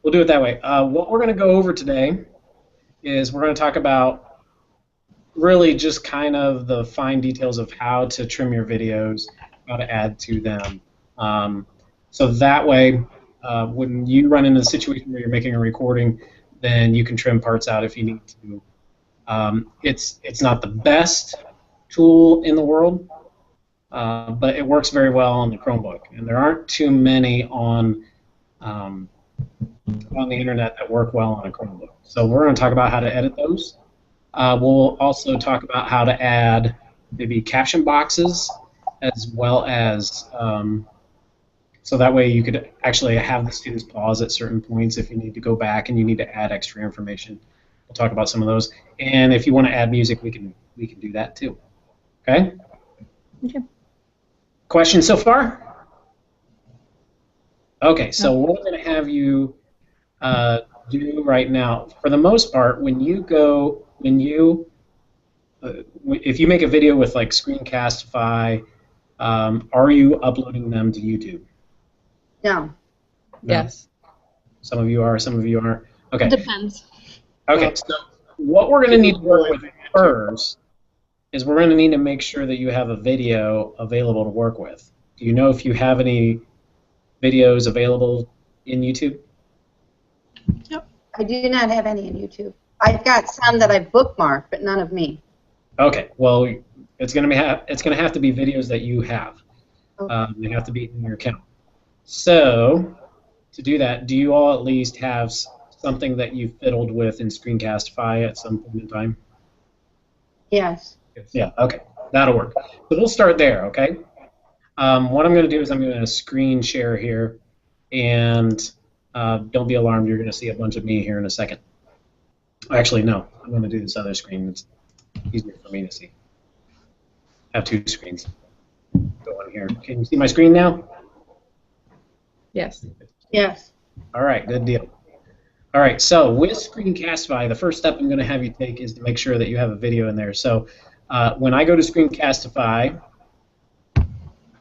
we'll do it that way. What we're going to go over today is we're going to talk about really just kind of the fine details of how to trim your videos, how to add to them. So that way, when you run into a situation where you're making a recording, then you can trim parts out if you need to. It's not the best tool in the world, but it works very well on the Chromebook, and there aren't too many on the internet that work well on a Chromebook. So we're going to talk about how to edit those. We'll also talk about how to add maybe caption boxes, as well as so that way you could actually have the students pause at certain points if you need to go back and you need to add extra information. We'll talk about some of those, and if you want to add music, we can do that too. Okay. Okay. Questions so far? Okay, so what I'm going to have you do right now, for the most part, if you make a video with like Screencastify, are you uploading them to YouTube? No. Yes. Some of you are, some of you aren't. Okay. It depends. Okay, so what we're going to need to work with first is we're going to need to make sure that you have a video available to work with. Do you know if you have any videos available in YouTube? Yep. I do not have any in YouTube. I've got some that I've bookmarked, but none of me. Okay, well, it's going to have to be videos that you have. Okay. They have to be in your account. So, to do that, do you all at least have something that you fiddled with in Screencastify at some point in time? Yes. Yeah, okay, that'll work. So we'll start there, okay? What I'm going to do is I'm going to screen share here, and don't be alarmed, you're going to see a bunch of me here in a second. Actually, no, I'm going to do this other screen. It's easier for me to see. I have two screens going here. Can you see my screen now? Yes. Yes. All right, good deal. All right, so with Screencastify, the first step I'm going to have you take is to make sure that you have a video in there. So when I go to Screencastify,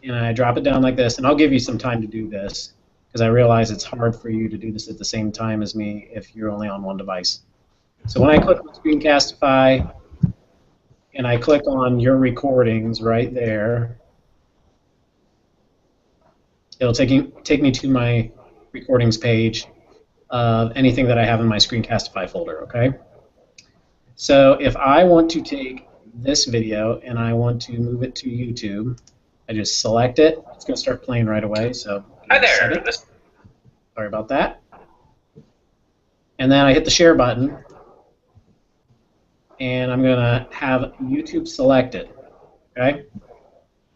and I drop it down like this, and I'll give you some time to do this, because I realize it's hard for you to do this at the same time as me if you're only on one device. So when I click on Screencastify, and I click on your recordings right there, it'll take me to my recordings page of anything that I have in my Screencastify folder, okay? So if I want to take this video and I want to move it to YouTube, I just select it. It's going to start playing right away, so Hi there. Sorry about that. And then I hit the share button, and I'm going to have YouTube selected, okay?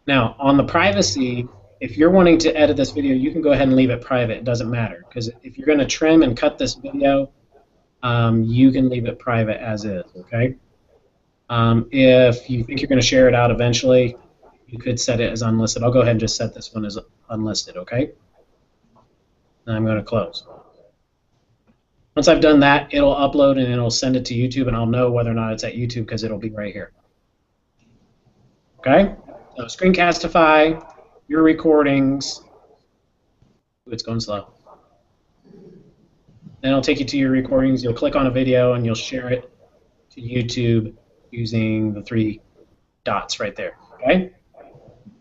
Now, on the privacy, if you're wanting to edit this video, you can go ahead and leave it private. It doesn't matter, because if you're going to trim and cut this video, you can leave it private as is, okay? If you think you're going to share it out eventually, you could set it as unlisted. I'll go ahead and just set this one as unlisted, okay? And I'm going to close. Once I've done that, it'll upload and it'll send it to YouTube, and I'll know whether or not it's at YouTube because it'll be right here. Okay? So Screencastify, your recordings. Ooh, it's going slow. Then it'll take you to your recordings. You'll click on a video and you'll share it to YouTube using the three dots right there. Okay?